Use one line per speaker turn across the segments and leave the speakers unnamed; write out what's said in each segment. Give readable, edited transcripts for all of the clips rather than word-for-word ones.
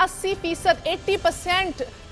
80% 80%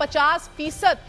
50%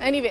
Anyway,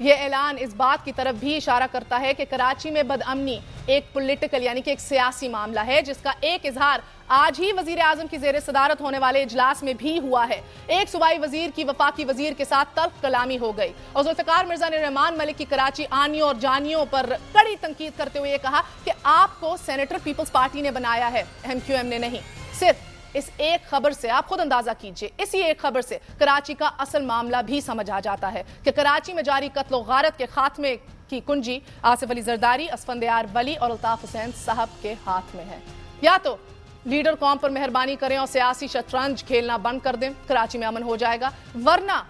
یہ اعلان اس بات کی طرف بھی اشارہ کرتا ہے کہ کراچی میں بدامنی ایک پولیٹیکل یعنی کہ ایک سیاسی معاملہ ہے جس کا ایک اظہار آج ہی وزیر اعظم کی زیر صدارت ہونے والے اجلاس میں بھی ہوا ہے۔ ایک صوبائی وزیر کی وفاقی وزیر کے ساتھ تلخ کلامی ہو گئی اور ذوالفقار مرزا نے رحمان ملک کی کراچی آنیوں اور جانیوں پر کڑی تنقید کرتے ہوئے یہ کہا کہ آپ کو سینیٹر پیپلز پارٹی نے بنایا ہے، MQM نے نہیں۔ صرف اس ایک خبر سے آپ خود اندازہ کیجئے، اسی ایک خبر سے کراچی کا اصل معاملہ بھی سمجھ آ جاتا ہے کہ کراچی میں جاری قتل و غارت کے خاتمے کی کنجی آصف علی زرداری، اسفندیار ولی اور الطاف حسین صاحب کے ہاتھ میں ہے۔ یا تو لیڈر قوم پر مہربانی کریں اور سیاسی شطرنج کھیلنا بند کر دیں، کراچی میں امن ہو جائے گا، ورنہ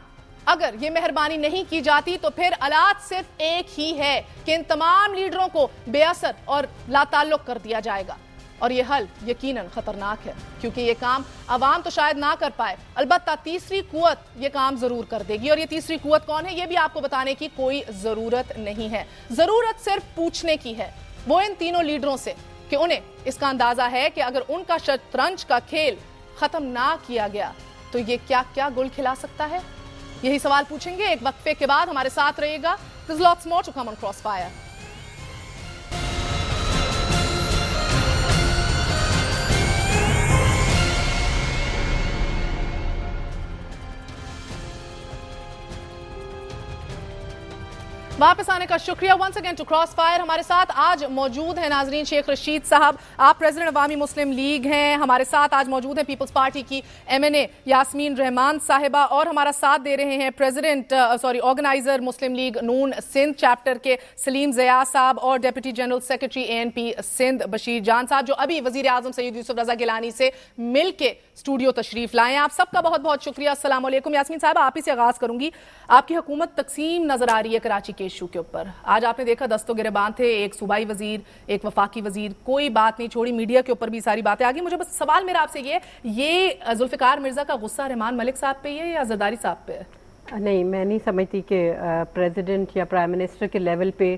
اگر یہ مہربانی نہیں کی جاتی تو پھر علاج صرف ایک ہی ہے کہ ان تمام لیڈروں کو بے اثر اور لا تعلق کر دیا جائے گا، اور یہ حل یقیناً خطرناک ہے کیونکہ یہ کام عوام تو شاید نہ کر پائے، البتہ تیسری قوت یہ کام ضرور کر دے گی، اور یہ تیسری قوت کون ہے یہ بھی آپ کو بتانے کی کوئی ضرورت نہیں ہے۔ ضرورت صرف پوچھنے کی ہے، وہ ان تینوں لیڈروں سے کہ انہیں اس کا اندازہ ہے کہ اگر ان کا شطرنج کا کھیل ختم نہ کیا گیا تو یہ کیا کیا گل کھلا سکتا ہے؟ یہی سوال پوچھیں گے ایک وقفے کے بعد۔ ہمارے ساتھ رہے گا۔ There's lots more to come on Crossfire. واپس آنے کا شکریہ once again to cross fire. ہمارے ساتھ آج موجود ہیں ناظرین شیخ رشید صاحب، آپ پریزیڈنٹ عوامی مسلم لیگ ہیں، ہمارے ساتھ آج موجود ہیں پیپلز پارٹی کی MNA یاسمین رحمان صاحبہ، اور ہمارا ساتھ دے رہے ہیں آرگنائزر مسلم لیگ نون سندھ چیپٹر کے سلیم ضیاء صاحب، اور deputy general secretary ANP Sindh Bashir Jan صاحب جو ابھی وزیر اعظم سید یوسف رضا گیلانی سے مل کے اسٹوڈیو تشریف لائے ہیں۔ آپ سب کا بہت بہت شکریہ۔ السلام علیکم۔ یاسمین صاحب آپ ہی سے آغاز کروں گی، آپ کی حکومت تقسیم نظر آ رہی ہے کراچی کے ایشو کے اوپر۔ آج آپ نے دیکھا دست و گریباں تھے، ایک صوبائی وزیر، ایک وفاقی وزیر، کوئی بات نہیں چھوڑی، میڈیا کے اوپر بھی ساری باتیں آ گئی۔ مجھے بس سوال میرا آپ سے یہ ذوالفقار مرزا کا غصہ رحمان ملک صاحب پہ ہے یا زرداری صاحب پہ ہے؟
نہیں، میں نہیں سمجھتی کہ پریزیڈنٹ یا پرائم منسٹر کے لیول پہ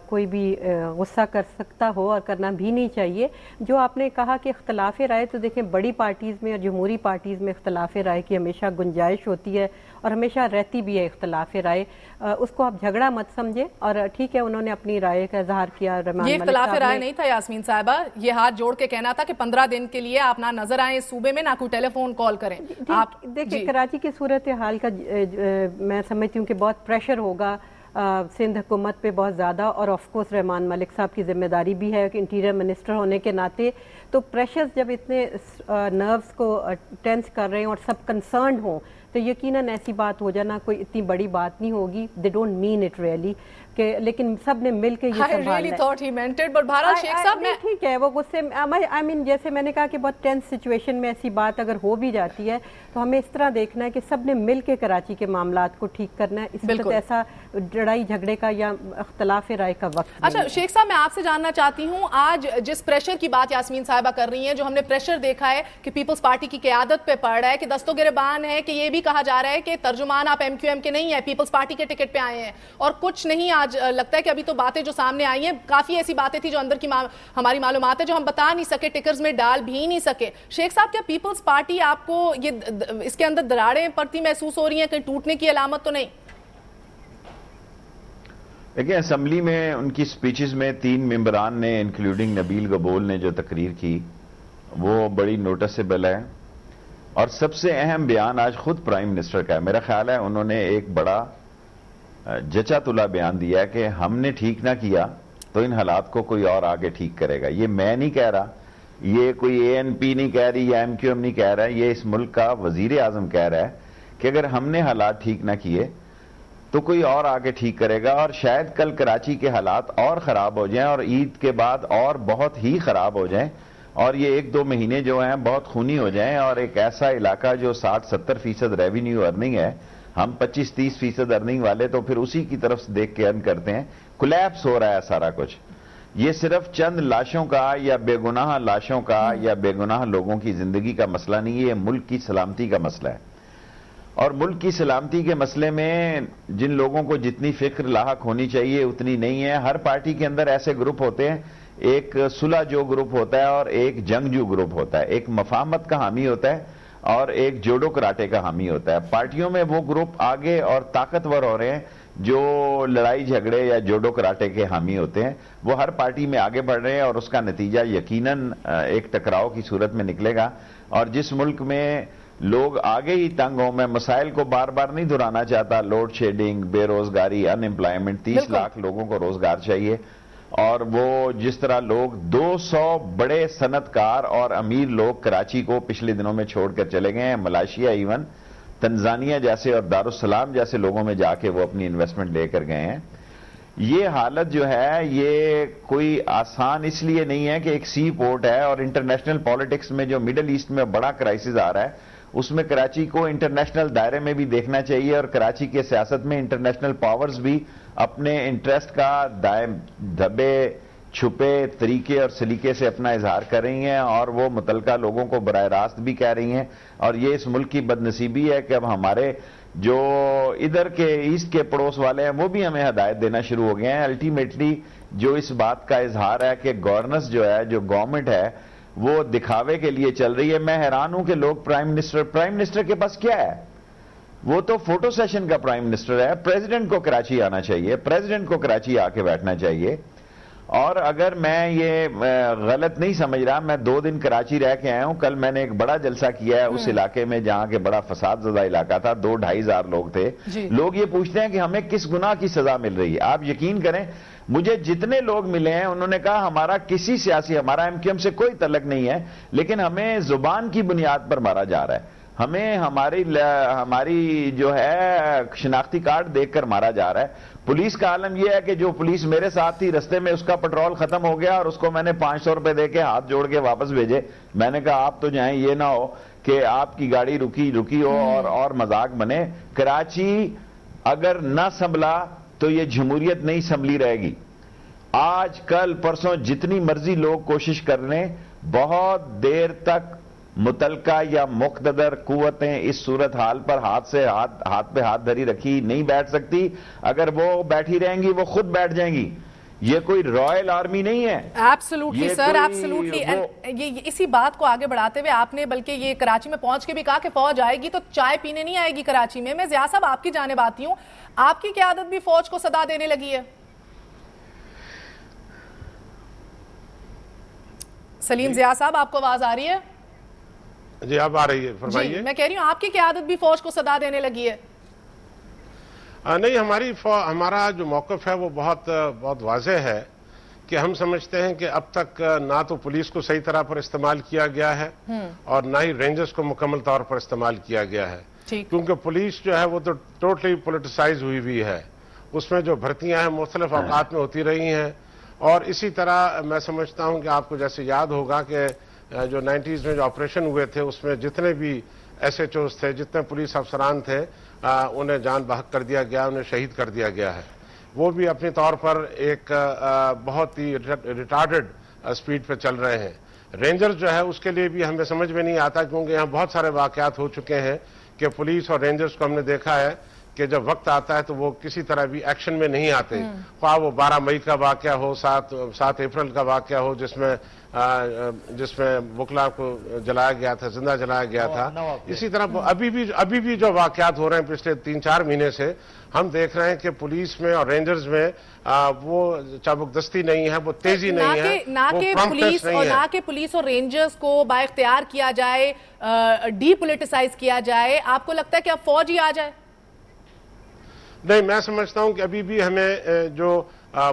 کوئی بھی غصہ کر سکتا ہو، اور کرنا بھی نہیں چاہیے۔ جو آپ نے کہا کہ اختلاف رائے، تو دیکھیں بڑی پارٹیز میں اور جمہوری پارٹیز میں اختلاف رائے کی ہمیشہ گنجائش ہوتی ہے اور ہمیشہ رہتی بھی ہے اختلاف رائے، اس کو آپ جھگڑا مت سمجھیں۔ اور ٹھیک ہے، انہوں نے اپنی رائے کا اظہار کیا۔
یہ اختلاف رائے نہیں تھا یاسمین صاحبہ، یہ ہاتھ جوڑ کے کہنا تھا کہ 15 دن کے لیے آپ نہ نظر آئیں اس صوبے میں، نہ کوئی ٹیلی فون کال کریں۔ آپ
دیکھیں کراچی کی صورتحال کا میں سمجھتی ہوں کہ بہت پریشر ہوگا سندھ حکومت پہ بہت زیادہ، اور آف کورس رحمان ملک صاحب کی ذمہ داری بھی ہے کہ انٹیریئر منسٹر ہونے کے ناطے، تو پریشرز جب اتنے نروز کو ٹینس کر رہے ہیں اور سب کنسرنڈ ہوں تو یقیناً ایسی بات ہو جانا کوئی اتنی بڑی بات نہیں ہوگی۔ They don't mean it really, کہ لیکن سب نے مل کے یہ سنبھالنا ہے۔ ٹھیک ہے، وہ غصے جیسے میں نے کہا کہ بہت ٹینس سچویشن میں ایسی بات اگر ہو بھی جاتی ہے تو ہمیں اس طرح دیکھنا ہے کہ سب نے مل کے کراچی کے معاملات کو ٹھیک کرنا ہے، اس وقت ایسا لڑائی جھگڑے کا یا اختلاف رائے کا وقت۔
اچھا شیخ صاحب، میں آپ سے جاننا چاہتی ہوں، آج جس پریشر کی بات یاسمین صاحبہ کر رہی ہیں، جو ہم نے پریشر دیکھا ہے کہ پیپلز پارٹی کی قیادت پہ پڑ رہا ہے، کہ دست و گریبان ہے، کہ یہ بھی کہا جا رہا ہے کہ ترجمان آپ MQM کے نہیں ہیں، پیپلز پارٹی کے ٹکٹ پہ آئے ہیں، اور کچھ نہیں، آج لگتا ہے کہ ابھی تو باتیں جو سامنے آئی ہیں کافی ایسی باتیں تھی جو اندر کی ہماری معلومات ہے جو ہم بتا نہیں سکے، ٹکرز میں ڈال بھی نہیں سکے۔ شیخ صاحب، کیا پیپلز پارٹی آپ کو یہ اس کے اندر دراڑیں پڑتی محسوس ہو رہی ہیں، کہیں ٹوٹنے کی علامت تو نہیں؟
دیکھیں، اسمبلی میں ان کی سپیچز میں 3 ممبران نے انکلوڈنگ نبیل گبول نے جو تقریر کی وہ بڑی نوٹسیبل ہے، اور سب سے اہم بیان آج خود پرائم منسٹر کا ہے۔ میرا خیال ہے انہوں نے ایک بڑا جچا تلا بیان دیا ہے کہ ہم نے ٹھیک نہ کیا تو ان حالات کو کوئی اور آگے ٹھیک کرے گا۔ یہ میں نہیں کہہ رہا، یہ کوئی ANP نہیں کہہ رہی یا MQM نہیں کہہ رہا، یہ اس ملک کا وزیر اعظم کہہ رہا ہے کہ اگر ہم نے حالات ٹھیک نہ کیے تو کوئی اور آگے ٹھیک کرے گا، اور شاید کل کراچی کے حالات اور خراب ہو جائیں اور عید کے بعد اور بہت ہی خراب ہو جائیں، اور یہ 1-2 مہینے جو ہیں بہت خونی ہو جائیں، اور ایک ایسا علاقہ جو 60-70% ریونیو ارننگ ہے، ہم 25-30% ارننگ والے تو پھر اسی کی طرف سے دیکھ کے ارن کرتے ہیں، کولیپس ہو رہا ہے سارا کچھ۔ یہ صرف چند لاشوں کا یا بے گناہ لاشوں کا یا بے گناہ لوگوں کی زندگی کا مسئلہ نہیں ہے، یہ ملک کی سلامتی کا مسئلہ ہے، اور ملک کی سلامتی کے مسئلے میں جن لوگوں کو جتنی فکر لاحق ہونی چاہیے اتنی نہیں ہے۔ ہر پارٹی کے اندر ایسے گروپ ہوتے ہیں، ایک صلح جو گروپ ہوتا ہے اور ایک جنگجو گروپ ہوتا ہے، ایک مفاہمت کا حامی ہوتا ہے اور ایک جوڈو کراٹے کا حامی ہوتا ہے۔ پارٹیوں میں وہ گروپ آگے اور طاقتور ہو رہے ہیں جو لڑائی جھگڑے یا جوڈو کراٹے کے حامی ہوتے ہیں وہ ہر پارٹی میں آگے بڑھ رہے ہیں، اور اس کا نتیجہ یقیناً ایک ٹکراؤ کی صورت میں نکلے گا. اور جس ملک میں لوگ آگے ہی تنگ ہوں، میں مسائل کو بار بار نہیں دہرانا چاہتا، لوڈ شیڈنگ، بے روزگاری، ان امپلائمنٹ، 30 لاکھ لوگوں کو روزگار چاہیے، اور وہ جس طرح لوگ 200 بڑے صنعت کار اور امیر لوگ کراچی کو پچھلے دنوں میں چھوڑ کر چلے گئے ہیں، ملائیشیا ایون تنزانیہ جیسے اور دارالسلام جیسے لوگوں میں جا کے وہ اپنی انویسٹمنٹ لے کر گئے ہیں. یہ حالت جو ہے یہ کوئی آسان اس لیے نہیں ہے کہ ایک سی پورٹ ہے، اور انٹرنیشنل پالیٹکس میں جو مڈل ایسٹ میں بڑا کرائسس آ رہا ہے اس میں کراچی کو انٹرنیشنل دائرے میں بھی دیکھنا چاہیے، اور کراچی کے سیاست میں انٹرنیشنل پاورز بھی اپنے انٹرسٹ کا دبے چھپے طریقے اور سلیقے سے اپنا اظہار کر رہی ہیں، اور وہ متعلقہ لوگوں کو براہ راست بھی کہہ رہی ہیں. اور یہ اس ملک کی بدنصیبی ہے کہ اب ہمارے جو ادھر کے ایسٹ کے پڑوس والے ہیں وہ بھی ہمیں ہدایت دینا شروع ہو گئے ہیں. الٹیمیٹلی جو اس بات کا اظہار ہے کہ گورننس جو ہے، جو گورنمنٹ ہے، وہ دکھاوے کے لیے چل رہی ہے. میں حیران ہوں کہ لوگ پرائم منسٹر کے پاس کیا ہے؟ وہ تو فوٹو سیشن کا پرائم منسٹر ہے. پریزیڈنٹ کو کراچی آنا چاہیے، پریزیڈنٹ کو کراچی آ کے بیٹھنا چاہیے. اور اگر میں یہ غلط نہیں سمجھ رہا، میں 2 دن کراچی رہ کے آیا ہوں. کل میں نے ایک بڑا جلسہ کیا ہے اس علاقے میں جہاں کے بڑا فساد زدہ علاقہ تھا، 2-2.5 ہزار لوگ تھے. لوگ یہ پوچھتے ہیں کہ ہمیں کس گناہ کی سزا مل رہی ہے. آپ یقین کریں مجھے جتنے لوگ ملے ہیں انہوں نے کہا ہمارا کسی سیاسی، ہمارا ایم کیو ایم سے کوئی تعلق نہیں ہے، لیکن ہمیں زبان کی بنیاد پر مارا جا رہا ہے، ہمیں ہماری جو ہے شناختی کارڈ دیکھ کر مارا جا رہا ہے. پولیس کا عالم یہ ہے کہ جو پولیس میرے ساتھ تھی رستے میں اس کا پٹرول ختم ہو گیا اور اس کو میں نے 500 روپے دے کے ہاتھ جوڑ کے واپس بھیجے. میں نے کہا آپ تو جائیں، یہ نہ ہو کہ آپ کی گاڑی رکی ہو اور مذاق بنے. کراچی اگر نہ سنبھلا تو یہ جمہوریت نہیں سنبھلی رہے گی. آج کل پرسوں جتنی مرضی لوگ کوشش کر لیں، بہت دیر تک متعلقہ یا مقتدر قوتیں اس صورتحال پر ہاتھ پہ ہاتھ دھری رکھی نہیں بیٹھ سکتی. اگر وہ بیٹھی رہیں گی وہ خود بیٹھ جائیں گی. یہ کوئی رائل آرمی نہیں ہے.
ایبسلوٹلی سر، ایبسلوٹلی. اسی بات کو آگے بڑھاتے ہوئے آپ نے بلکہ یہ کراچی میں پہنچ کے بھی کہا کہ فوج آئے گی تو چائے پینے نہیں آئے گی کراچی میں. میں ضیاء صاحب آپ کی جانب آتی ہوں، آپ کی قیادت بھی فوج کو صدا دینے لگی ہے. سلیم ضیاء صاحب آپ کو آواز آ رہی ہے؟
جی اب آ رہی ہے، فرمائیے.
میں کہہ رہی ہوں آپ کی قیادت بھی فوج کو صدا دینے لگی ہے.
نہیں، ہمارا جو موقف ہے وہ بہت واضح ہے کہ ہم سمجھتے ہیں کہ اب تک نہ تو پولیس کو صحیح طرح پر استعمال کیا گیا ہے اور نہ ہی رینجرز کو مکمل طور پر استعمال کیا گیا ہے. کیونکہ پولیس جو ہے وہ تو ٹوٹلی پولیٹیسائز ہوئی ہے. اس میں جو بھرتیاں ہیں مختلف اوقات میں ہوتی رہی ہیں، اور اسی طرح میں سمجھتا ہوں کہ آپ کو جیسے یاد ہوگا کہ جو 90s میں جو آپریشن ہوئے تھے اس میں جتنے بھی ایس ایچ اوز تھے، جتنے پولیس افسران تھے، انہیں جان بحق کر دیا گیا، انہیں شہید کر دیا گیا ہے. وہ بھی اپنے طور پر ایک بہت ہی ریٹارڈڈ سپیڈ پہ چل رہے ہیں. رینجر جو ہے اس کے لیے بھی ہمیں سمجھ میں نہیں آتا، کیونکہ یہاں بہت سارے واقعات ہو چکے ہیں کہ پولیس اور رینجرز کو ہم نے دیکھا ہے کہ جب وقت آتا ہے تو وہ کسی طرح بھی ایکشن میں نہیں آتے. خواہ وہ 12 مئی کا واقعہ ہو، 7 اپریل کا واقعہ ہو جس میں وکلا کو جلایا گیا تھا، زندہ جلایا گیا تھا. اسی طرح ابھی بھی جو واقعات ہو رہے ہیں پچھلے 3-4 مہینے سے، ہم دیکھ رہے ہیں کہ پولیس میں اور رینجرز میں وہ چابک دستی نہیں ہے، وہ تیزی نہیں ہے،
نہ کہ پولیس اور رینجرز کو بااختیار کیا جائے، ڈی پولیٹیسائز کیا جائے. آپ کو لگتا ہے کہ اب فوج ہی آ جائے؟
نہیں، میں سمجھتا ہوں کہ ابھی بھی ہمیں جو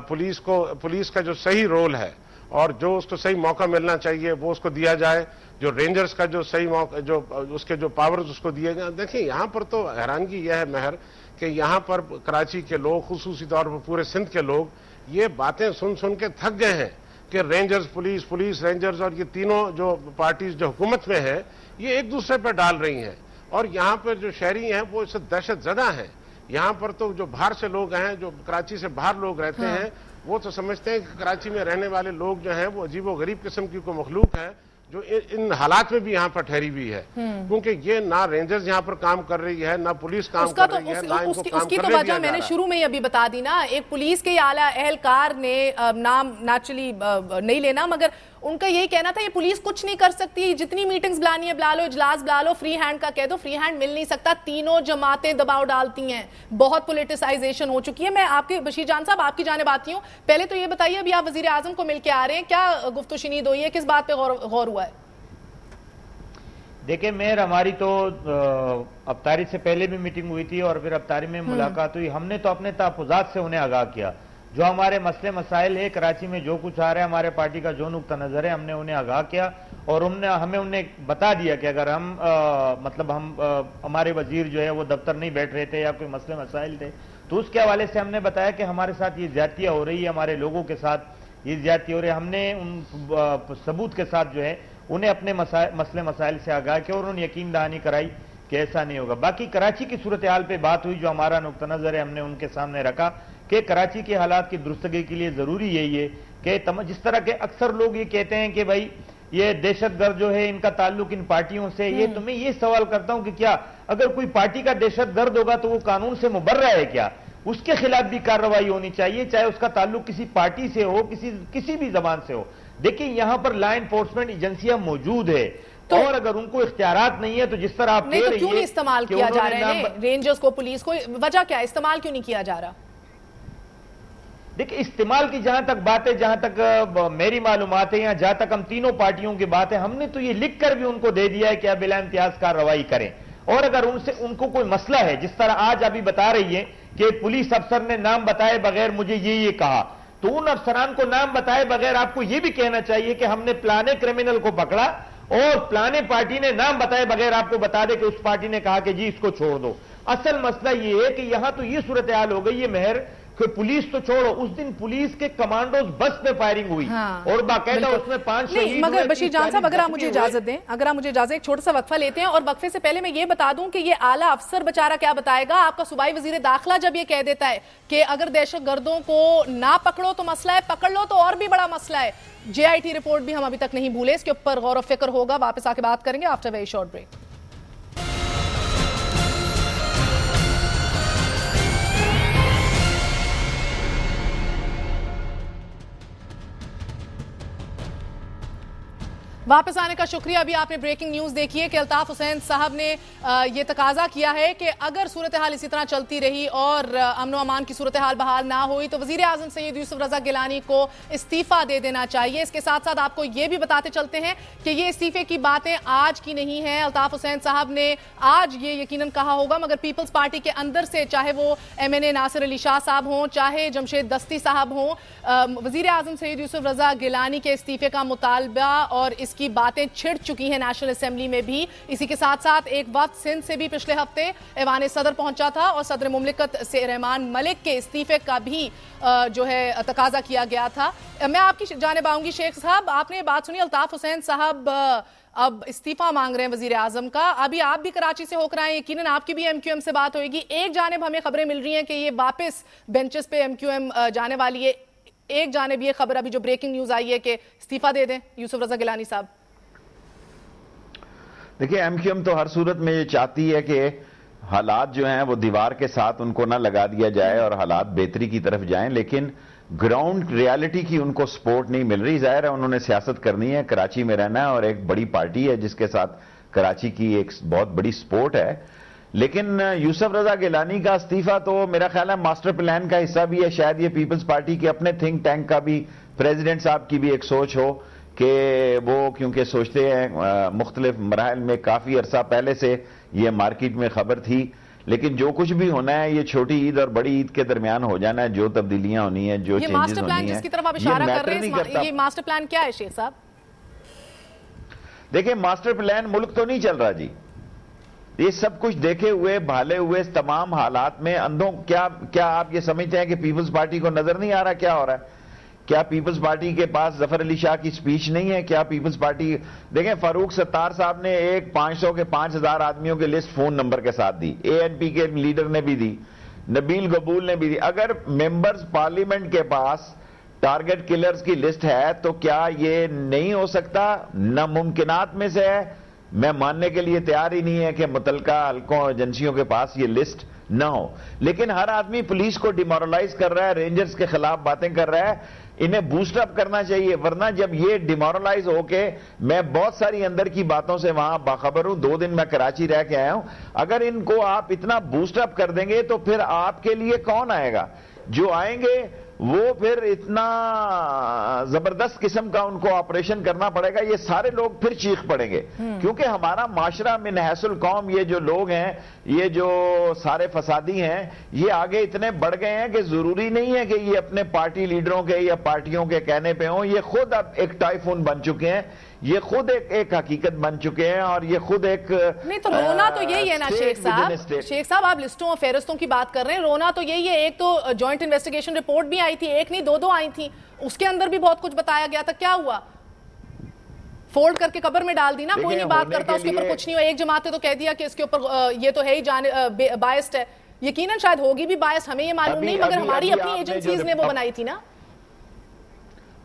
پولیس کا جو صحیح رول ہے اور جو اس کو صحیح موقع ملنا چاہیے وہ اس کو دیا جائے. جو رینجرز کا جو صحیح موقع، جو اس کے جو پاورز اس کو دیے گئے. دیکھیں یہاں پر تو حیرانگی یہ ہے مہر کہ یہاں پر کراچی کے لوگ، خصوصی طور پر پورے سندھ کے لوگ، یہ باتیں سن کے تھک گئے ہیں کہ رینجرز پولیس رینجرز اور یہ تینوں جو پارٹیز جو حکومت میں ہیں یہ ایک دوسرے پر ڈال رہی ہیں. اور یہاں پر جو شہری ہیں وہ اس سے دہشت زدہ ہیں. یہاں پر تو جو باہر سے لوگ ہیں، جو کراچی سے باہر لوگ رہتے ہیں، وہ تو سمجھتے ہیں کہ کراچی میں رہنے والے لوگ جو ہیں وہ عجیب و غریب قسم کی کوئی مخلوق ہے جو ان حالات میں بھی یہاں پر ٹھہری ہوئی ہے، کیونکہ یہ نہ رینجرز یہاں پر کام کر رہی ہے، نہ پولیس کام کر رہی ہے، نہ ان کو کام
اس کی تو
کرنے
وجہ
دیا
میں
جا
نے
رہا ہے۔
شروع میں ہی ابھی بتا دی نا، ایک پولیس کے اعلیٰ اہلکار نے نام نیچرلی نہیں لینا، مگر ان کا یہی کہنا تھا یہ پولیس کچھ نہیں کر سکتی، جتنی میٹنگز بلانی ہے بلا لو، اجلاس بلا لو، فری ہینڈ کا کہہ دو، فری ہینڈ مل نہیں سکتا، تینوں جماعتیں دباؤ ڈالتی ہیں، بہت پولیٹیسائزیشن ہو چکی ہے۔ میں آپ کے بشیر جان صاحب آپ کی جانب آتی ہوں، پہلے تو یہ بتائیے ابھی آپ وزیر اعظم کو مل کے آ رہے ہیں، کیا گفت و شنید ہوئی ہے، کس بات پہ غور ہوا ہے؟
دیکھیں مہر، ہماری تو افطاری سے پہلے بھی میٹنگ ہوئی تھی اور پھر افطاری میں ملاقات ہوئی، ہم نے تو اپنے تحفظات سے انہیں آگاہ کیا، جو ہمارے مسئلے مسائل ہے کراچی میں جو کچھ آ رہا ہے، ہمارے پارٹی کا جو نقطہ نظر ہے، ہم نے انہیں آگاہ کیا اور ہمیں انہیں بتا دیا کہ اگر ہمارے وزیر جو ہے وہ دفتر نہیں بیٹھ رہے تھے یا کوئی مسئلے مسائل تھے تو اس کے حوالے سے ہم نے بتایا کہ ہمارے ساتھ یہ زیادتیاں ہو رہی ہے، ہمارے لوگوں کے ساتھ یہ زیادتی ہو رہی ہے، ہم نے ان ثبوت کے ساتھ جو ہے انہیں اپنے مسئلے مسائل سے آگاہ کیا اور انہیں یقین دہانی کرائی کہ ایسا نہیں ہوگا۔ باقی کراچی کی صورتحال پہ بات ہوئی، جو ہمارا نقطہ نظر ہے ہم نے ان کے سامنے رکھا کہ کراچی کے حالات کی درستگی کے لیے ضروری یہی ہے کہ جس طرح کے اکثر لوگ یہ کہتے ہیں کہ بھائی یہ دہشت گرد جو ہے ان کا تعلق ان پارٹیوں سے، یہ تو میں یہ سوال کرتا ہوں کہ کیا اگر کوئی پارٹی کا دہشت گرد ہوگا تو وہ قانون سے مبرہ ہے کیا؟ اس کے خلاف بھی کارروائی ہونی چاہیے، چاہے اس کا تعلق کسی پارٹی سے ہو، کسی بھی زبان سے ہو۔ دیکھیں یہاں پر لا انفورسمنٹ ایجنسیاں موجود ہے اور اگر ان کو اختیارات نہیں ہے تو جس طرح آپ کہہ رہی ہیں
کیوں نہیں استعمال کیا جا رہا ہے رینجرز کو، پولیس کو، وجہ کیا ہے استعمال کیوں نہیں کیا جا رہا؟
دیکھیں استعمال کی جہاں تک بات ہے، جہاں تک میری معلومات ہے یا جہاں تک ہم تینوں پارٹیوں کی بات ہے، ہم نے تو یہ لکھ کر بھی ان کو دے دیا ہے کہ بلا امتیاز کارروائی کریں، اور اگر ان کو کوئی مسئلہ ہے، جس طرح آج ابھی بتا رہی ہے کہ پولیس افسر نے نام بتائے بغیر مجھے یہ کہا، تو ان افسران کو نام بتائے بغیر آپ کو یہ بھی کہنا چاہیے کہ ہم نے پلانے کرمنل کو پکڑا اور پلانے پارٹی نے نام بتائے بغیر آپ کو بتا دے کہ اس پارٹی نے کہا کہ جی اس کو چھوڑ دو۔ اصل مسئلہ یہ ہے کہ یہاں تو یہ صورتحال ہو گئی ہے مہر کہ پولیس تو چھوڑو، اس دن پولیس کے کمانڈوز بس پہ فائرنگ ہوئی اور باقاعدہ اس میں 5 شہید ہوئے۔
مگر بشیر جان صاحب اگر آپ مجھے اجازت دیں، ایک چھوٹا سا وقفہ لیتے ہیں، اور وقفے سے پہلے میں یہ بتا دوں کہ یہ اعلیٰ افسر بیچارہ کیا بتائے گا، آپ کا صوبائی وزیر داخلہ جب یہ کہہ دیتا ہے کہ اگر دہشت گردوں کو نہ پکڑو تو مسئلہ ہے، پکڑ لو تو اور بھی بڑا مسئلہ ہے۔ JIT رپورٹ بھی ہم ابھی تک نہیں بھولے، اس کے اوپر غور و فکر ہوگا، واپس آ کے بات کریں گے آفٹر ویری شارٹ بریک۔ واپس آنے کا شکریہ۔ ابھی آپ نے بریکنگ نیوز دیکھی ہے کہ الطاف حسین صاحب نے یہ تقاضا کیا ہے کہ اگر صورتحال اسی طرح چلتی رہی اور امن و امان کی صورتحال بحال نہ ہوئی تو وزیر اعظم سید یوسف رضا گیلانی کو استعفیٰ دے دینا چاہیے۔ اس کے ساتھ ساتھ آپ کو یہ بھی بتاتے چلتے ہیں کہ یہ استعفے کی باتیں آج کی نہیں ہیں، الطاف حسین صاحب نے آج یہ یقیناً کہا ہوگا، مگر پیپلز پارٹی کے اندر سے چاہے وہ MNA ناصر علی شاہ صاحب ہوں، چاہے جمشید دستی صاحب ہوں، وزیر اعظم سید یوسف رضا گیلانی کے استعفے کا مطالبہ اور اس کی باتیں چھڑ چکی ہیں نیشنل اسمبلی میں بھی۔ اسی کے ساتھ ساتھ ایک وقت سندھ سے بھی پچھلے ہفتے ایوان صدر پہنچا تھا اور صدر مملکت سے رحمان ملک کے استعفے کا بھی جو ہے تقاضا کیا گیا تھا۔ میں آپ کی جانب آؤں گی شیخ صاحب، آپ نے بات سنی، الطاف حسین صاحب اب استعفیٰ مانگ رہے ہیں وزیر اعظم کا، ابھی آپ بھی کراچی سے ہو کر آئے، یقیناً آپ کی بھی MQM سے بات ہوئے گی۔ ایک جانب ہمیں خبریں مل رہی ہیں کہ یہ واپس بینچز پہ MQM جانے والی ہے، ایک جانب یہ خبر ابھی جو بریکنگ نیوز آئی ہے کہ استعفیٰ دے دیں یوسف رضا گیلانی صاحب۔
دیکھیں MQM تو ہر صورت میں یہ چاہتی ہے کہ حالات جو ہیں وہ دیوار کے ساتھ ان کو نہ لگا دیا جائے اور حالات بہتری کی طرف جائیں، لیکن گراؤنڈ ریالٹی کی ان کو سپورٹ نہیں مل رہی۔ ظاہر ہے انہوں نے سیاست کرنی ہے، کراچی میں رہنا ہے اور ایک بڑی پارٹی ہے جس کے ساتھ کراچی کی ایک بہت بڑی سپورٹ ہے، لیکن یوسف رضا گیلانی کا استعفیٰ تو میرا خیال ہے ماسٹر پلان کا حصہ بھی ہے، شاید یہ پیپلز پارٹی کے اپنے تھنک ٹینک کا بھی، پریزیڈنٹ صاحب کی بھی ایک سوچ ہو کہ وہ کیونکہ سوچتے ہیں مختلف مراحل میں کافی عرصہ پہلے سے یہ مارکیٹ میں خبر تھی، لیکن جو کچھ بھی ہونا ہے یہ چھوٹی عید اور بڑی عید کے درمیان ہو جانا ہے، جو تبدیلیاں ہونی ہیں، جو چینجز ہونی ہیں،
یہ ماسٹر پلان جس کی طرف آپ اشارہ کر رہے ہیں، یہ ماسٹر پلان کیا ہے شیخ صاحب؟
دیکھیں ماسٹر پلان ملک تو نہیں چل رہا جی، یہ سب کچھ دیکھے ہوئے بھالے ہوئے تمام حالات میں اندھوں کیا آپ یہ سمجھتے ہیں کہ پیپلز پارٹی کو نظر نہیں آ رہا کیا ہو رہا ہے؟ کیا پیپلز پارٹی کے پاس ظفر علی شاہ کی سپیچ نہیں ہے؟ کیا پیپلز پارٹی دیکھیں فاروق ستار صاحب نے ایک 500 کے 5000 آدمیوں کے لسٹ فون نمبر کے ساتھ دی، ANP کے لیڈر نے بھی دی، نبیل قبول نے بھی دی۔ اگر ممبرز پارلیمنٹ کے پاس ٹارگٹ کلرز کی لسٹ ہے تو کیا یہ نہیں ہو سکتا؟ ناممکنات میں سے ہے. میں ماننے کے لیے تیار ہی نہیں ہے کہ متعلقہ حلقوں ایجنسیوں کے پاس یہ لسٹ نہ ہو، لیکن ہر آدمی پولیس کو ڈیمورلائز کر رہا ہے، رینجرز کے خلاف باتیں کر رہا ہے. انہیں بوسٹ اپ کرنا چاہیے، ورنہ جب یہ ڈیمورلائز ہو کے، میں بہت ساری اندر کی باتوں سے وہاں باخبر ہوں، 2 دن میں کراچی رہ کے آیا ہوں، اگر ان کو آپ اتنا بوسٹ اپ کر دیں گے تو پھر آپ کے لیے کون آئے گا؟ جو آئیں گے وہ پھر اتنا زبردست قسم کا ان کو آپریشن کرنا پڑے گا، یہ سارے لوگ پھر چیخ پڑیں گے. کیونکہ ہمارا معاشرہ من حیث القوم، یہ جو لوگ ہیں، یہ جو سارے فسادی ہیں، یہ آگے اتنے بڑھ گئے ہیں کہ ضروری نہیں ہے کہ یہ اپنے پارٹی لیڈروں کے یا پارٹیوں کے کہنے پہ ہوں. یہ خود اب ایک ٹائفون بن چکے ہیں، یہ خود ایک حقیقت بن چکے ہیں، اور یہ خود ایک
نہیں تو رونا تو یہی ہے نا شیخ صاحب آپ لسٹوں اور فہرستوں کی بات کر رہے ہیں، رونا تو یہی ہے. ایک تو جوائنٹ انویسٹیگیشن رپورٹ بھی آئی تھی، ایک نہیں 2 آئی تھی، اس کے اندر بھی بہت کچھ بتایا گیا تھا. کیا ہوا؟ فولڈ کر کے قبر میں ڈال دی نا، کوئی نہیں بات کرتا، اس کے اوپر کچھ نہیں ہوا. ایک جماعت نے تو کہہ دیا کہ اس کے اوپر یہ تو ہے ہی بائسڈ ہے. یقیناً شاید ہوگی بھی بائسڈ، ہمیں یہ معلوم نہیں، مگر ہماری اپنی ایجنسیز نے وہ بنائی تھی نا.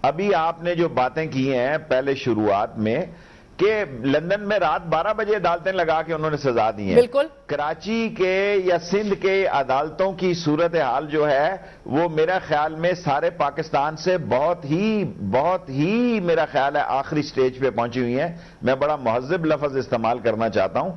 ابھی آپ نے جو باتیں کی ہیں پہلے شروعات میں کہ لندن میں رات 12 بجے عدالتیں لگا کے انہوں نے سزا دی ہیں،
بالکل
کراچی کے یا سندھ کے عدالتوں کی صورتحال جو ہے وہ میرا خیال میں سارے پاکستان سے بہت ہی میرا خیال ہے آخری سٹیج پہ پہنچی ہوئی ہیں. میں بڑا مہذب لفظ استعمال کرنا چاہتا ہوں،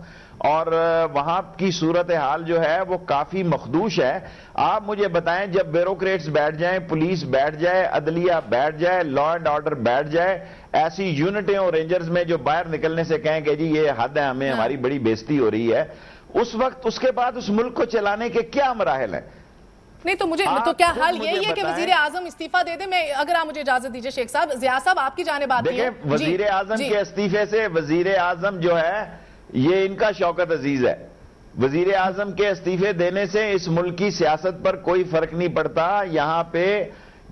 اور وہاں کی صورتحال جو ہے وہ کافی مخدوش ہے. آپ مجھے بتائیں، جب بیوروکریٹس بیٹھ جائیں، پولیس بیٹھ جائے، عدلیہ بیٹھ جائے، لا اینڈ آرڈر بیٹھ جائے، ایسی یونٹیں اور رینجرز میں جو باہر نکلنے سے کہیں کہ جی یہ حد ہے، ہمیں ہماری بڑی بےزتی ہو رہی ہے، اس وقت اس کے بعد اس ملک کو چلانے کے کیا مراحل ہیں؟
نہیں تو مجھے تو کیا حال یہی ہے کہ وزیر اعظم استعفیٰ دے دے؟ میں اگر آپ مجھے اجازت دیجئے شیخ صاحب، ضیاء صاحب آپ کی جانب آتی ہیں.
دیکھیں وزیر اعظم کے استعفے سے، وزیر اعظم جو ہے یہ ان کا شوکت عزیز ہے. وزیر اعظم کے استعفے دینے سے اس ملک کی سیاست پر کوئی فرق نہیں پڑتا. یہاں پہ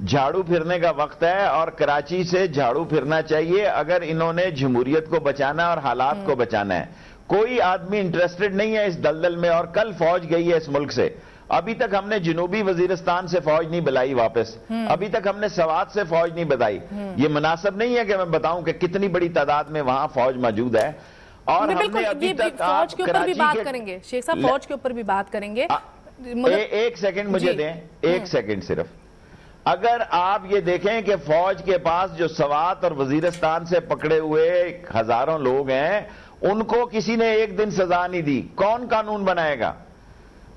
جھاڑو پھرنے کا وقت ہے اور کراچی سے جھاڑو پھرنا چاہیے اگر انہوں نے جمہوریت کو بچانا اور حالات کو بچانا ہے. کوئی آدمی انٹرسٹڈ نہیں ہے اس دلدل میں، اور کل فوج گئی ہے اس ملک سے. ابھی تک ہم نے جنوبی وزیرستان سے فوج نہیں بلائی واپس، ابھی تک ہم نے سوات سے فوج نہیں بلائی. یہ مناسب نہیں ہے کہ میں بتاؤں کہ کتنی بڑی تعداد میں وہاں فوج موجود ہے. اور
بالکل فوج کے اوپر بھی بات کریں گے شیخ صاحب، فوج کے اوپر بھی بات کریں گے.
ایک سیکنڈ مجھے دیں، ایک سیکنڈ صرف. اگر آپ یہ دیکھیں کہ فوج کے پاس جو سوات اور وزیرستان سے پکڑے ہوئے ہزاروں لوگ ہیں، ان کو کسی نے ایک دن سزا نہیں دی، کون قانون بنائے گا؟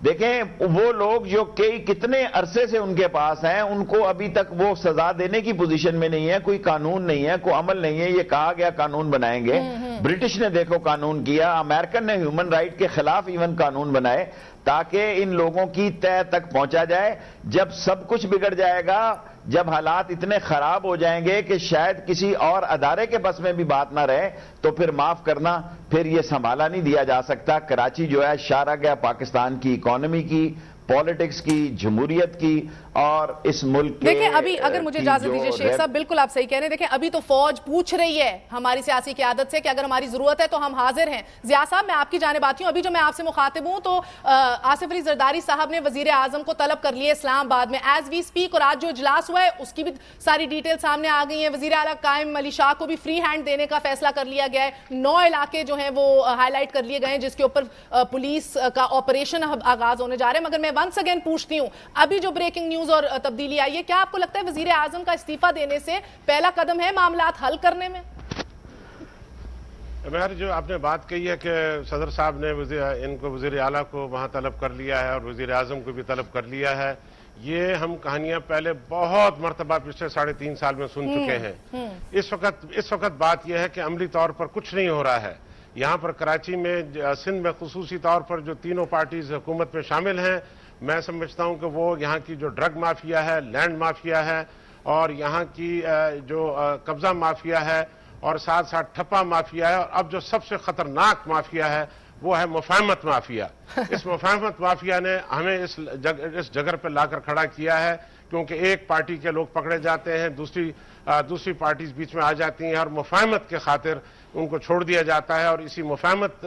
دیکھیں وہ لوگ جو کتنے عرصے سے ان کے پاس ہیں، ان کو ابھی تک وہ سزا دینے کی پوزیشن میں نہیں ہے. کوئی قانون نہیں ہے، کوئی عمل نہیں ہے. یہ کہا گیا قانون بنائیں گے، برٹش نے دیکھو قانون کیا، امریکن نے ہیومن رائٹ کے خلاف ایون قانون بنائے تاکہ ان لوگوں کی تہ تک پہنچا جائے. جب سب کچھ بگڑ جائے گا، جب حالات اتنے خراب ہو جائیں گے کہ شاید کسی اور ادارے کے بس میں بھی بات نہ رہے، تو پھر معاف کرنا، پھر یہ سنبھالا نہیں دیا جا سکتا. کراچی جو ہے شارہ گیا پاکستان کی اکانومی کی، پالیٹکس کی، جمہوریت کی اور اس ملک کے.
دیکھیں ابھی اگر مجھے اجازت دیجیے شیخ صاحب، بالکل آپ صحیح کہہ رہے ہیں. دیکھیں ابھی تو فوج پوچھ رہی ہے ہماری سیاسی قیادت سے کہ اگر ہماری ضرورت ہے تو ہم حاضر ہیں. ضیاء صاحب میں آپ کی جانب آتی ہوں. ابھی جو میں آپ سے مخاطب ہوں تو آصف علی زرداری صاحب نے وزیر اعظم کو طلب کر لیے اسلام آباد میں ایز وی اسپیک، اور آج جو اجلاس ہوا ہے اس کی بھی ساری ڈیٹیل سامنے آ گئی ہیں. وزیر اعلیٰ قائم علی شاہ کو بھی فری ہینڈ دینے کا فیصلہ کر لیا گیا ہے. 9 علاقے جو ہیں وہ ہائی لائٹ کر لیے گئے ہیں جس کے اوپر پولیس کا آپریشن آغاز ہونے جا رہے ہیں. مگر میں ونس اگین پوچھتی ہوں، ابھی جو بریکنگ نیوز اور تبدیلی آئی ہے، کیا آپ کو لگتا ہے وزیر اعظم کا استعفیٰ دینے سے پہلا قدم ہے معاملات حل کرنے میں؟
مہر جو آپ نے بات کہی ہے کہ صدر صاحب نے ان کو وزیر اعلیٰ کو وہاں طلب کر لیا ہے اور وزیر اعظم کو بھی طلب کر لیا ہے، یہ ہم کہانیاں پہلے بہت مرتبہ پچھلے 3.5 سال میں سن چکے ہیں. اس وقت بات یہ ہے کہ عملی طور پر کچھ نہیں ہو رہا ہے. یہاں پر کراچی میں، سندھ میں خصوصی طور پر جو تینوں پارٹیز حکومت میں شامل ہیں، میں سمجھتا ہوں کہ وہ یہاں کی جو ڈرگ مافیا ہے، لینڈ مافیا ہے، اور یہاں کی جو قبضہ مافیا ہے، اور ساتھ ساتھ ٹھپا مافیا ہے، اور اب جو سب سے خطرناک مافیا ہے وہ ہے مفاہمت مافیا. اس مفاہمت مافیا نے ہمیں اس جگر پہ لا کر کھڑا کیا ہے، کیونکہ ایک پارٹی کے لوگ پکڑے جاتے ہیں، دوسری پارٹیز بیچ میں آ جاتی ہیں، اور مفاہمت کے خاطر ان کو چھوڑ دیا جاتا ہے. اور اسی مفاہمت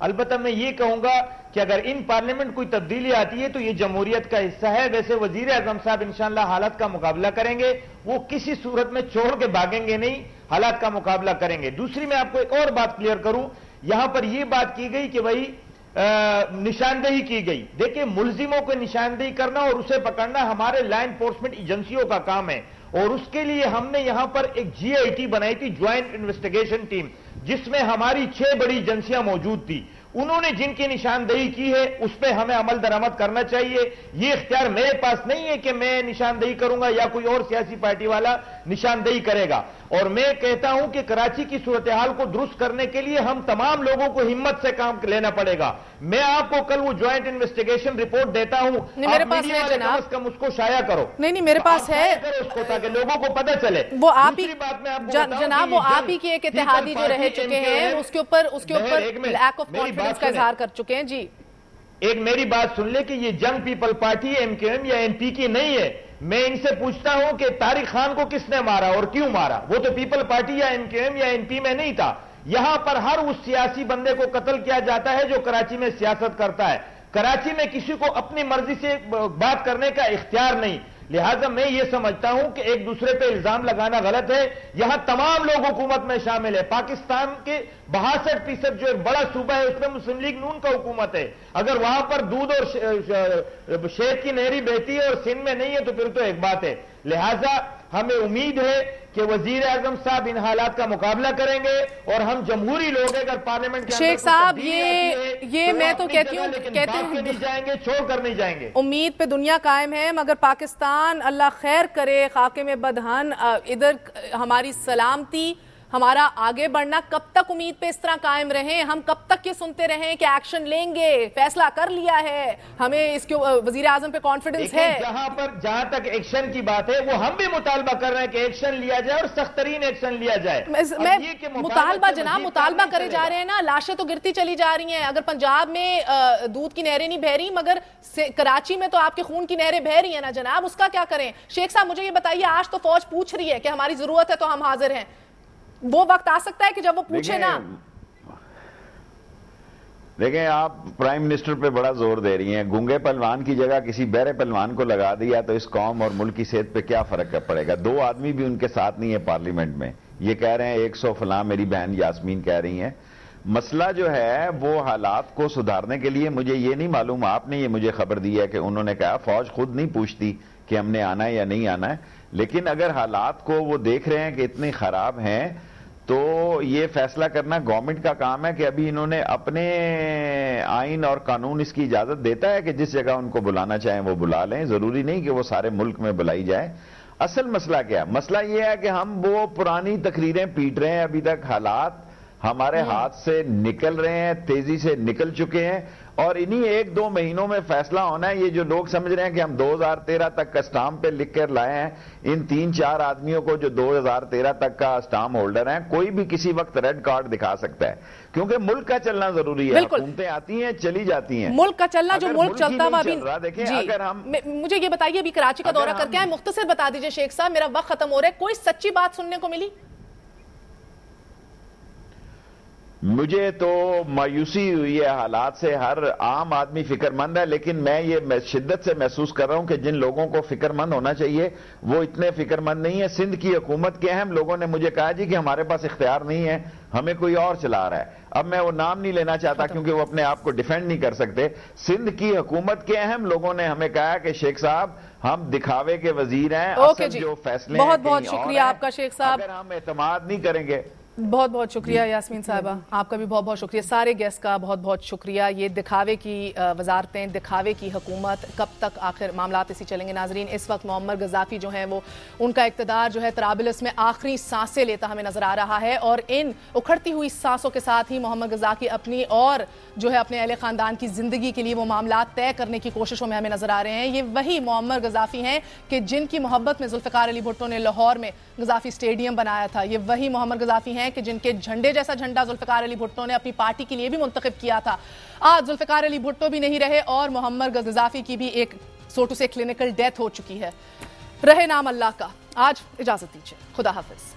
البتہ میں یہ کہوں گا کہ اگر ان پارلیمنٹ کوئی تبدیلی آتی ہے تو یہ جمہوریت کا حصہ ہے. ویسے وزیر اعظم صاحب انشاءاللہ حالات کا مقابلہ کریں گے, وہ کسی صورت میں چھوڑ کے بھاگیں گے نہیں, حالات کا مقابلہ کریں گے. دوسری میں آپ کو ایک اور بات کلیئر کروں, یہاں پر یہ بات کی گئی کہ بھائی نشاندہی کی گئی. دیکھیں ملزموں کو نشاندہی کرنا اور اسے پکڑنا ہمارے لا انفورسمنٹ ایجنسیوں کا کام ہے, اور اس کے لیے ہم نے یہاں پر ایک GIT بنائی تھی, جوائنٹ انویسٹیگیشن ٹیم, جس میں ہماری 6 بڑی ایجنسیاں موجود تھی. انہوں نے جن کی نشاندہی کی ہے اس پہ ہمیں عمل درآمد کرنا چاہیے. یہ اختیار میرے پاس نہیں ہے کہ میں نشاندہی کروں گا یا کوئی اور سیاسی پارٹی والا نشاندہی کرے گا. اور میں کہتا ہوں کہ کراچی کی صورتحال کو درست کرنے کے لیے ہم تمام لوگوں کو ہمت سے کام لینا پڑے گا. میں آپ کو کل وہ جوائنٹ انویسٹیگیشن رپورٹ دیتا ہوں,
میرے پاس ہے جناب,
کم از کم اس کو شائع کرو.
نہیں میرے پاس ہے
اس کو, تاکہ لوگوں کو پتہ چلے.
وہ آپ ہی جناب, وہ آپ ہی کے ایک اتحادی جو رہ چکے ہیں, اس کے اوپر لیک آف کانفیڈنس کا اظہار کر چکے ہیں. جی
ایک میری بات سن لے کہ یہ جنگ پیپل پارٹی MKM یا MP کی نہیں ہے. میں ان سے پوچھتا ہوں کہ طارق خان کو کس نے مارا اور کیوں مارا؟ وہ تو پیپل پارٹی یا MKM یا MP میں نہیں تھا. یہاں پر ہر اس سیاسی بندے کو قتل کیا جاتا ہے جو کراچی میں سیاست کرتا ہے. کراچی میں کسی کو اپنی مرضی سے بات کرنے کا اختیار نہیں. لہٰذا میں یہ سمجھتا ہوں کہ ایک دوسرے پہ الزام لگانا غلط ہے. یہاں تمام لوگ حکومت میں شامل ہے. پاکستان کے 62% جو ایک بڑا صوبہ ہے اس میں مسلم لیگ نون کا حکومت ہے. اگر وہاں پر دودھ اور شہد کی نہری بہتی ہے اور سندھ میں نہیں ہے تو پھر تو ایک بات ہے. لہٰذا ہمیں امید ہے کہ وزیر اعظم صاحب ان حالات کا مقابلہ کریں گے, اور ہم جمہوری لوگ اگر پارلیمنٹ کے
شیخ صاحب یہ میں تو کہتی ہوں, کہتے ہیں
نہیں جائیں گے, چھوڑ کر نہیں جائیں گے.
امید پہ دنیا قائم ہے, مگر پاکستان اللہ خیر کرے خاکے میں بدہن, ادھر ہماری سلامتی, ہمارا آگے بڑھنا کب تک امید پہ اس طرح قائم رہیں؟ ہم کب تک یہ سنتے رہیں کہ ایکشن لیں گے, فیصلہ کر لیا ہے, ہمیں اس کے وزیر اعظم پہ کانفیڈنس ہے؟
جہاں تک ایکشن کی بات ہے وہ ہم بھی مطالبہ کر رہے ہیں کہ ایکشن لیا جائے اور سخت ترین ایکشن لیا جائے.
میں مطالبہ جناب مطالبہ کرے جا رہے ہیں نا, لاشیں تو گرتی چلی جا رہی ہیں. اگر پنجاب میں دودھ کی نہریں نہیں بہ رہی, مگر کراچی میں تو آپ کے خون کی نہریں بہ رہی ہیں نا جناب, اس کا کیا کریں؟ شیخ صاحب مجھے یہ بتائیے, آج تو فوج پوچھ رہی ہے کہ ہماری ضرورت ہے تو ہم حاضر ہیں. وہ وقت آ سکتا ہے کہ جب وہ پوچھے نا.
دیکھیں آپ پرائم منسٹر پہ بڑا زور دے رہی ہیں. گونگے پہلوان کی جگہ کسی بہرے پہلوان کو لگا دیا تو اس قوم اور ملک کی صحت پہ کیا فرق پڑے گا؟ 2 آدمی بھی ان کے ساتھ نہیں ہے پارلیمنٹ میں. یہ کہہ رہے ہیں 100 فلاں, میری بہن یاسمین کہہ رہی ہیں. مسئلہ جو ہے وہ حالات کو سدھارنے کے لیے, مجھے یہ نہیں معلوم, آپ نے یہ مجھے خبر دی ہے کہ انہوں نے کہا فوج خود نہیں پوچھتی کہ ہم نے آنا ہے یا نہیں آنا ہے, لیکن اگر حالات کو وہ دیکھ رہے ہیں کہ اتنے خراب ہیں تو یہ فیصلہ کرنا گورنمنٹ کا کام ہے کہ ابھی انہوں نے اپنے آئین اور قانون اس کی اجازت دیتا ہے کہ جس جگہ ان کو بلانا چاہیں وہ بلا لیں. ضروری نہیں کہ وہ سارے ملک میں بلائی جائے. اصل مسئلہ کیا ہے؟ مسئلہ یہ ہے کہ ہم وہ پرانی تقریریں پیٹ رہے ہیں. ابھی تک حالات ہمارے ہاتھ سے نکل رہے ہیں, تیزی سے نکل چکے ہیں, اور انہی 1-2 مہینوں میں فیصلہ ہونا ہے. یہ جو لوگ سمجھ رہے ہیں کہ ہم 2013 تک کا اسٹامپ پہ لکھ کر لائے ہیں, ان 3-4 آدمیوں کو جو 2013 تک کا اسٹامپ ہولڈر ہیں, کوئی بھی کسی وقت ریڈ کارڈ دکھا سکتا ہے, کیونکہ ملک کا چلنا ضروری ہے. حکومتیں آتی ہیں چلی جاتی ہیں,
ملک کا چلنا, جو ملک چلتا ہوا ابھی.
دیکھیں اگر ہم,
مجھے یہ بتائیے ابھی کراچی کا دورہ کر کے آئے, مختصر بتا دیجئے شیخ صاحب, میرا وقت ختم ہو رہا ہے. کوئی سچی بات سننے کو ملی؟
مجھے تو مایوسی ہوئی ہے حالات سے. ہر عام آدمی فکر مند ہے, لیکن میں یہ شدت سے محسوس کر رہا ہوں کہ جن لوگوں کو فکر مند ہونا چاہیے وہ اتنے فکر مند نہیں ہے. سندھ کی حکومت کے اہم لوگوں نے مجھے کہا جی کہ ہمارے پاس اختیار نہیں ہے, ہمیں کوئی اور چلا رہا ہے. اب میں وہ نام نہیں لینا چاہتا کیونکہ وہ اپنے آپ کو ڈیفینڈ نہیں کر سکتے. سندھ کی حکومت کے اہم لوگوں نے ہمیں کہا کہ شیخ صاحب ہم دکھاوے کے وزیر ہیں, اصل جو فیصلے
بہت بہت شکریہ آپ کا شیخ صاحب.
اگر ہم اعتماد نہیں کریں گے.
بہت بہت شکریہ یاسمین صاحبہ, آپ کا بھی بہت بہت شکریہ. سارے گیسٹ کا بہت بہت شکریہ. یہ دکھاوے کی وزارتیں, دکھاوے کی حکومت, کب تک آخر معاملات اسی چلیں گے؟ ناظرین, اس وقت معمر قذافی جو ہیں وہ, ان کا اقتدار جو ہے طرابلس میں آخری سانسیں لیتا ہمیں نظر آ رہا ہے, اور ان اکھڑتی ہوئی سانسوں کے ساتھ ہی محمد قذافی اپنی اور جو ہے اپنے اہل خاندان کی زندگی کے لیے وہ معاملات طے کرنے کی کوششوں میں ہمیں نظر آ رہے ہیں. یہ وہی معمر قذافی ہیں کہ جن کی محبت میں ذوالفقار علی بھٹو نے لاہور میں قذافی اسٹیڈیم بنایا تھا. یہ وہی محمد قذافی ہیں کہ جن کے جھنڈے جیسا جھنڈا ذوالفقار علی بھٹو نے اپنی پارٹی کے لیے بھی منتخب کیا تھا. آج ذوالفقار علی بھٹو بھی نہیں رہے اور محمد قذافی کی بھی ایک سو ٹو سے کلینکل ڈیتھ ہو چکی ہے. رہے نام اللہ کا. آج اجازت دیجیے, خدا حافظ.